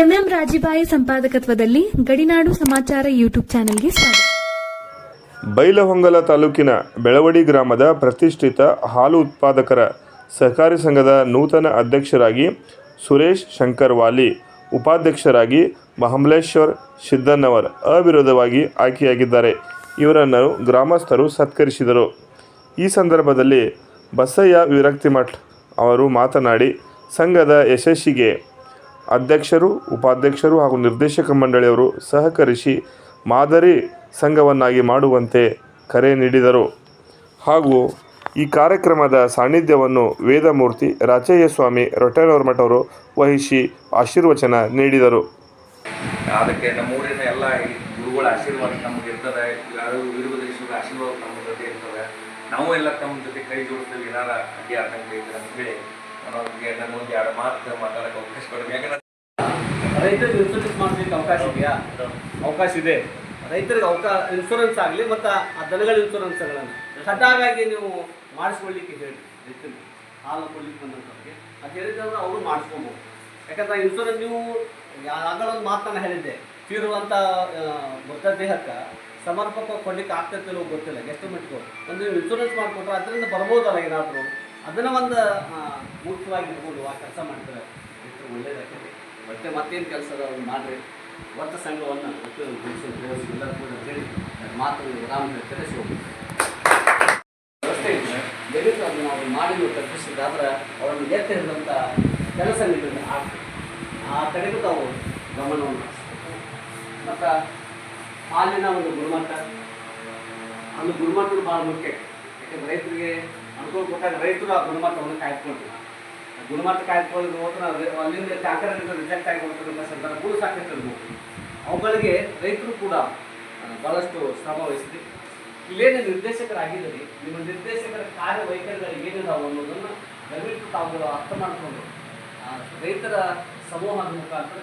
MM ರಾಜಿಬಾಯಿ ಸಂಪಾದಕತ್ವದಲ್ಲಿ ಗಡಿನಾಡು ಸಮಾಚಾರ YouTube ಚಾನೆಲ್ಗೆ ಸ್ವಾಗತ. ಬೈಲಹೊಂಗಲ ತಾಲೂಕಿನ ಬೆಳವಡಿ ಗ್ರಾಮದ ಪ್ರತಿಷ್ಠಿತ ಹಾಲು ಉತ್ಪಾದಕರ ಸಹಕಾರಿ ಸಂಘದ ನೂತನ ಅಧ್ಯಕ್ಷರಾಗಿ ಸುರೇಶ್ ಶಂಕರ್ ವಾಲಿ, ಉಪಾಧ್ಯಕ್ಷರಾಗಿ ಮಹಮಲೇಶ್ವರ್ ಸಿದ್ದನ್ನವರ್ ಅವಿರೋಧವಾಗಿ ಆಯ್ಕೆಯಾಗಿದ್ದಾರೆ. ಇವರನ್ನು ಗ್ರಾಮಸ್ಥರು ಸತ್ಕರಿಸಿದರು. ಈ ಸಂದರ್ಭದಲ್ಲಿ ಬಸಯ್ಯ ವಿರಕ್ತಿಮಠ್ ಅವರು ಮಾತನಾಡಿ, ಸಂಘದ ಯಶಸ್ಸಿಗೆ ಅಧ್ಯಕ್ಷರು, ಉಪಾಧ್ಯಕ್ಷರು ಹಾಗೂ ನಿರ್ದೇಶಕ ಮಂಡಳಿಯವರು ಸಹಕರಿಸಿ ಮಾದರಿ ಸಂಘವನ್ನಾಗಿ ಮಾಡುವಂತೆ ಕರೆ ನೀಡಿದರು. ಹಾಗೂ ಈ ಕಾರ್ಯಕ್ರಮದ ಸಾನ್ನಿಧ್ಯವನ್ನು ವೇದಮೂರ್ತಿ ರಾಚಯ್ಯ ಸ್ವಾಮಿ ರೊಟ್ಟೆನವರಮಠ ಅವರು ವಹಿಸಿ ಆಶೀರ್ವಚನ ನೀಡಿದರು. ಅದಕ್ಕೆ ನಮ್ಮೂರಿನ ಎಲ್ಲ ಗುರುಗಳ ಆಶೀರ್ವಾದ ನಮಗೆ ಇರ್ತದೆ. ಯಾರು ವೀರಭದ್ರೇಶ್ವರ ಆಶೀರ್ವಾದ ನಮ್ಮ ಜೊತೆ ಇರ್ತದೆ. ನಾವು ಎಲ್ಲ ತಮ್ಮ ಜೊತೆ ಕೈ ಜೋಡಿಸ್ತೀವಿ. ಏನಾರ ಅಡ್ಡಿ ಆತಂಕ ಇದ್ರೆ ಅಂತೇಳಿ ನಮಗೆ ನನ್ನೊಂದು ಎರಡು ಮಾತು ಮಾತಾಡೋಕ್ಕೆ ಅವಕಾಶ ಕೊಡಬೇಕು. ಯಾಕಂದ್ರೆ ರೈತರಿಗೆ ಇನ್ಶೂರೆನ್ಸ್ ಮಾಡಲಿಕ್ಕೆ ಅವಕಾಶ ಇದೆಯಾ? ಅವಕಾಶ ಇದೆ. ರೈತರಿಗೆ ಇನ್ಶೂರೆನ್ಸ್ ಆಗಲಿ ಮತ್ತು ಆ ದನಗಳ ಇನ್ಶೂರೆನ್ಸ್ಗಳನ್ನು ಸಡ್ಡಾಗಾಗಿ ನೀವು ಮಾಡಿಸ್ಕೊಳ್ಳಿಕ್ಕೆ ಹೇಳಿ. ರೈತರಿಗೆ ಹಾಲು ಕೊಡ್ಲಿಕ್ಕೆ ಬಂದಂಥವ್ರಿಗೆ ಅದು ಹೇಳಿದ್ರೆ ಅವರು ಮಾಡಿಸ್ಕೊಬೋದು. ಯಾಕಂದ್ರೆ ಇನ್ಶೂರೆನ್ಸ್ ನೀವು ಆಗಳೊಂದು ಮಾತನ್ನು ಹೇಳಿದ್ದೆ, ತೀರುವಂಥ ಮೃತದೇಹಕ್ಕೆ ಸಮರ್ಪಕ ಕೊಡ್ಲಿಕ್ಕೆ ಆಗ್ತೈತೆ ಗೊತ್ತಿಲ್ಲ. ಎಷ್ಟು ಮಟ್ಟಿಗೂ ಒಂದು ಇನ್ಶೂರೆನ್ಸ್ ಮಾಡಿಕೊಟ್ರೆ ಅದರಿಂದ ಬರ್ಬೋದಲ್ಲ ಏನಾದರೂ, ಅದನ್ನು ಒಂದು ಮುಖ್ಯವಾಗಿರ್ಬೋದು. ಆ ಕೆಲಸ ಮಾಡ್ತಾರೆ ರೈತರು ಒಳ್ಳೇದಾಗ್ತದೆ. ಮತ್ತೇನು ಕೆಲಸ ಅದನ್ನು ಮಾಡಿರಿ. ಒಟ್ಟು ಸಂಘವನ್ನು ಎಲ್ಲರೂ ಕೂಡ ಹೇಳಿ ಮಾತು ರಾಮ ತಿಳಿಸಿ ಹೋಗ್ತೀವಿ. ವ್ಯವಸ್ಥೆ ಇದೆ, ದಯವಿಟ್ಟು ಅದನ್ನು ಅವ್ರು ಮಾಡಿ ತಪ್ಪಿಸಿದಾದ್ರೆ ಅವರನ್ನು ಎತ್ತಿ ಹಿಡಿದಂಥ ಕೆಲಸ ನೀಡಿದ್ರೆ ಆ ಕಡೆಗೂ ತಾವು ಗಮನವನ್ನು ಮತ್ತು ಹಾಲಿನ ಒಂದು ಗುಣಮಟ್ಟ, ಒಂದು ಗುಣಮಟ್ಟಗಳು ಭಾಳ ಮುಖ್ಯ. ಯಾಕೆಂದರೆ ರೈತರಿಗೆ ಅನುಕೂಲ ಕೊಟ್ಟಾಗ ರೈತರು ಆ ಗುಣಮಟ್ಟವನ್ನು ಕಾಯ್ದುಕೊಳ್ತೀವಿ. ಗುಣಮಟ್ಟ ಕಾಯ್ದುಕೊಳ್ಳೋದು ಹೋದ್ರೆ ಅಲ್ಲಿಂದ ಟ್ಯಾಂಕರ್ಗಳಿಂದ ರಿಜೆಕ್ಟ್ ಆಗಿ ಹೋಗ್ತಕ್ಕಂಥ ಸಂದರ್ಭಗಳು ಸಾಕಷ್ಟು. ಅವುಗಳಿಗೆ ರೈತರು ಕೂಡ ಭಾಳಷ್ಟು ಶ್ರಮ ವಹಿಸಿದೆ. ಇಲ್ಲೇನು ನಿರ್ದೇಶಕರಾಗಿದ್ದೀರಿ, ನಿಮ್ಮ ನಿರ್ದೇಶಕರ ಕಾರ್ಯವೈಖರಿಗಳು ಏನಿದಾವೆ ಅನ್ನೋದನ್ನು ದಯವಿಟ್ಟು ತಾವುಗಳು ಅರ್ಥ ಮಾಡಿಕೊಂಡು ರೈತರ ಸಮೂಹದ ಮುಖಾಂತರ